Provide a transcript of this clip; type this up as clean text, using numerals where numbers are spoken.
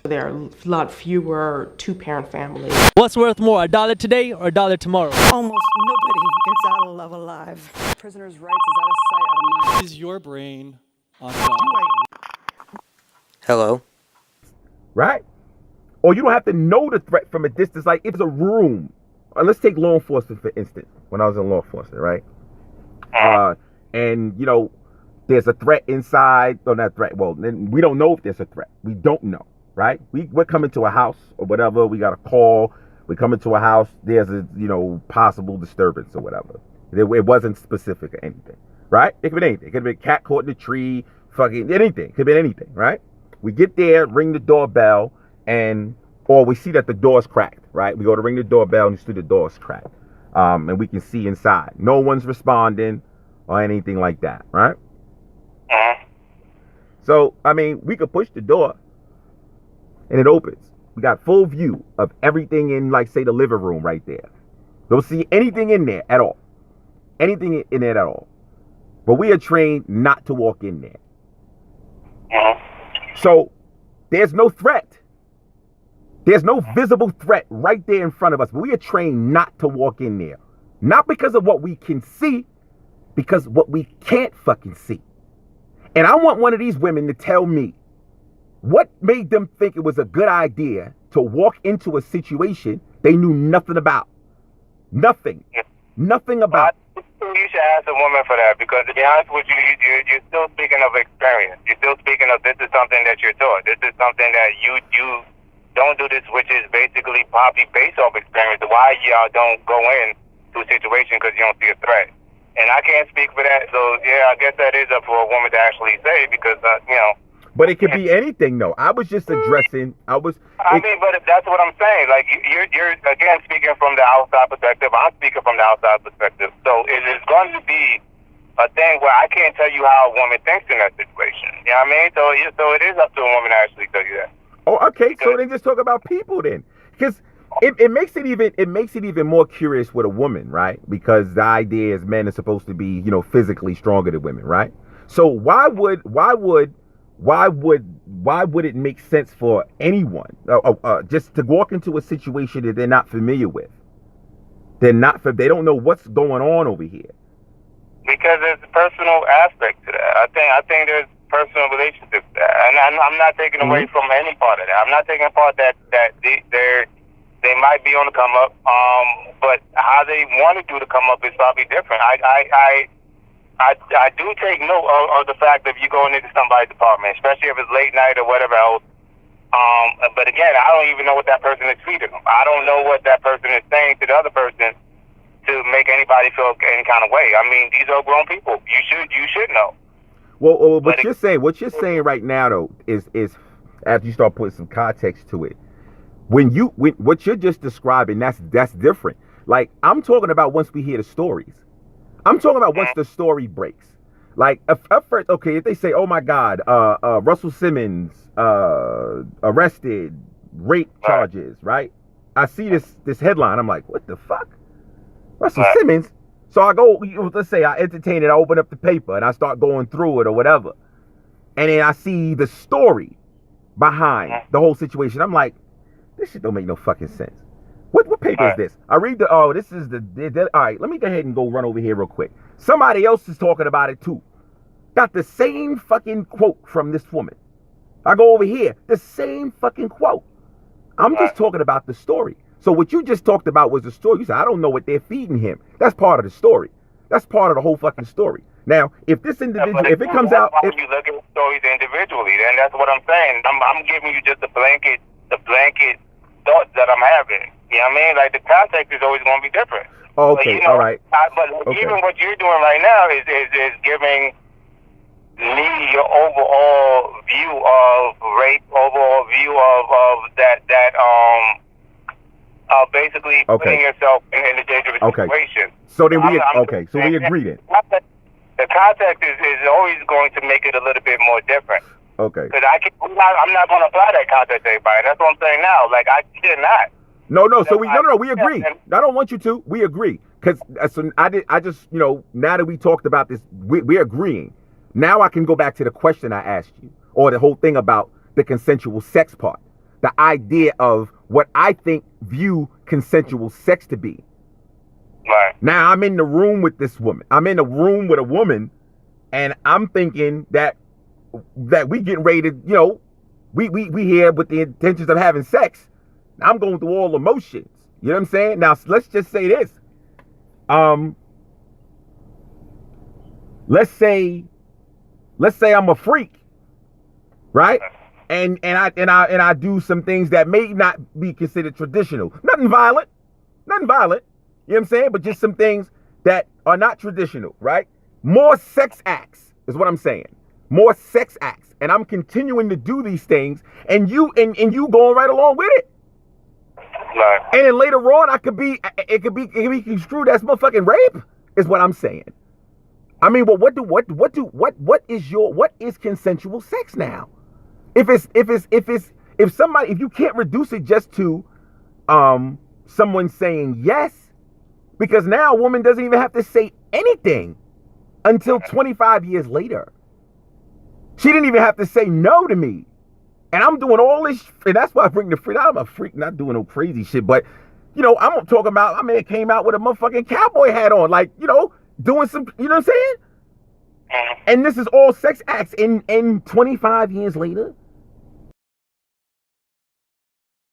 There are a lot fewer two-parent families. What's worth more, a dollar today or a dollar tomorrow? Almost nobody gets out of love alive. Prisoners' rights is out of sight, out of mind. Is your brain on God? Hello. Right? Or you don't have to know the threat from a distance. Like, if it's a room. Let's take law enforcement, for instance. When I was in law enforcement, right? And, you know, there's a threat inside. Or not threat. Well, then we don't know if there's a threat. We don't know, right? We're coming to a house or whatever. We got a call. We come into a house. There's a, you know, possible disturbance or whatever. It wasn't specific or anything, right? It could be anything. It could be a cat caught in a tree, fucking anything. It could be anything, right? We get there, ring the doorbell, or we see that the door's cracked, right? We go to ring the doorbell and you see the door's cracked. And we can see inside. No one's responding or anything like that, right? So, I mean, we could push the door and it opens. We got full view of everything in, like, say, the living room right there. Don't see anything in there at all. Anything in there at all. But we are trained not to walk in there. So, there's no threat. There's no visible threat right there in front of us. But we are trained not to walk in there. Not because of what we can see, because what we can't fucking see. And I want one of these women to tell me what made them think it was a good idea to walk into a situation they knew nothing about. Nothing. Nothing about. You should ask a woman for that, because to be honest with you, you're still speaking of experience. You're still speaking of this is something that you're taught. This is something that you don't do this, which is basically probably based off experience. Why y'all don't go in to a situation because you don't see a threat. And I can't speak for that, so yeah, I guess that is up for a woman to actually say, because you know. But it could be anything, though. I was just addressing. I mean, but that's what I'm saying. Like, you're again speaking from the outside perspective. I'm speaking from the outside perspective. So it is going to be a thing where I can't tell you how a woman thinks in that situation. You know what I mean? So it is up to a woman to actually tell you that. Oh, okay. So then just talk about people then, because it makes it even more curious with a woman, right? Because the idea is men are supposed to be, you know, physically stronger than women, right? So why would it make sense for anyone just to walk into a situation that they're not familiar with? They don't know what's going on over here. Because there's a personal aspect to that. I think there's personal relationships to that, and I'm not taking away from any part of that. I'm not taking part that they might be on the come up, but how they want to do the come up is probably different. I do take note of the fact that if you're going into somebody's apartment, especially if it's late night or whatever else. But again, I don't even know what that person is feeding them. I don't know what that person is saying to the other person to make anybody feel any kind of way. I mean, these are grown people. You should know. Well, what you're saying right now though is after you start putting some context to it. When what you're just describing, that's different. Like, I'm talking about once we hear the stories. I'm talking about once the story breaks. Like, at first, okay, if they say, oh my God, Russell Simmons arrested, rape charges, right? I see this headline. I'm like, what the fuck? Russell Simmons? So I go, let's say I entertain it. I open up the paper and I start going through it or whatever. And then I see the story behind the whole situation. I'm like, this shit don't make no fucking sense. What paper is this? I read this is the all right, let me go ahead and go run over here real quick. Somebody else is talking about it too. Got the same fucking quote from this woman. I go over here, the same fucking quote. I'm just talking about the story. So what you just talked about was the story. You said, I don't know what they're feeding him. That's part of the story. That's part of the whole fucking story. Now, if this individual, if it comes out, if you look at stories individually, then that's what I'm saying. I'm giving you just the blanket thoughts that I'm having. You know what I mean? Like, the context is always going to be different. Okay, all right. But even what you're doing right now is giving me your overall view of rape, overall view of that basically putting yourself in a dangerous situation. So then we agree then. The context is always going to make it a little bit more different. Okay. Because I'm not going to apply that context to everybody. That's what I'm saying now. Like, I cannot. No. So we agree. I don't want you to. We agree. Because I just now that we talked about this, we're agreeing. Now I can go back to the question I asked you, or the whole thing about the consensual sex part. the idea of what I view consensual sex to be. Right. Now I'm in the room with this woman. I'm in a room with a woman, and I'm thinking that we getting ready to, we here with the intentions of having sex. I'm going through all emotions. You know what I'm saying? Now let's just say this. Let's say I'm a freak, right? And I do some things that may not be considered traditional. Nothing violent. You know what I'm saying? But just some things that are not traditional, right? More sex acts is what I'm saying. More sex acts. And I'm continuing to do these things, and you going right along with it. Right. And then later on, it could be construed as motherfucking rape, is what I'm saying. I mean, well, what is consensual sex now? If you can't reduce it just to someone saying yes, because now a woman doesn't even have to say anything until 25 years later. She didn't even have to say no to me. And I'm doing all this, and that's why I bring the freak. I'm a freak, not doing no crazy shit, but I'm talking about, my man came out with a motherfucking cowboy hat on, like, doing some, you know what I'm saying? And this is all sex acts, and 25 years later,